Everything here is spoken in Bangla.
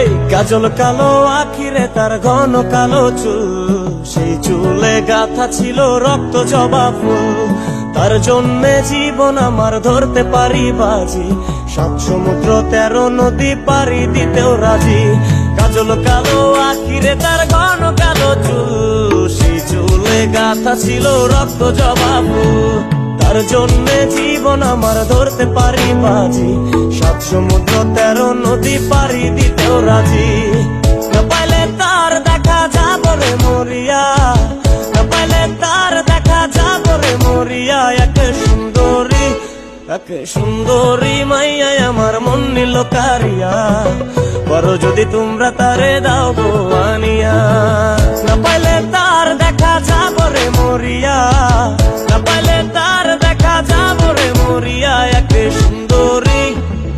এই কাজল কালো আখিরে তার ঘন কালো চুল, সেই চুলে গাথা ছিল রক্ত জবা ফুল। তার জন্যে জীবন আমার ধরতে পারি বাজি, 7 সমুদ্র 13 নদী পারি দিতেও রাজি। কাজল কালো আখিরে তার ঘন কালো চুল, সেই চুলে গাথা ছিল রক্ত জবা ফুল। তার জন্যে জীবন আমার ধরতে পারি বাজি, 7 সমুদ্র 13 নদী পারি দিতেও রাজি। না পাইলে তার দেখা যাব রে মরিয়া, না পাইলে তার দেখা যাব রে মরিয়া। এক সুন্দরী মাইয়াই আমার মন নিল কারিয়া, বড় যদি তোমরা তারে দাও গো আনিয়া। না পাইলে তার দেখা যাব রে মরিয়া, না পাইলে তার দেখা যাব রে মরিয়া।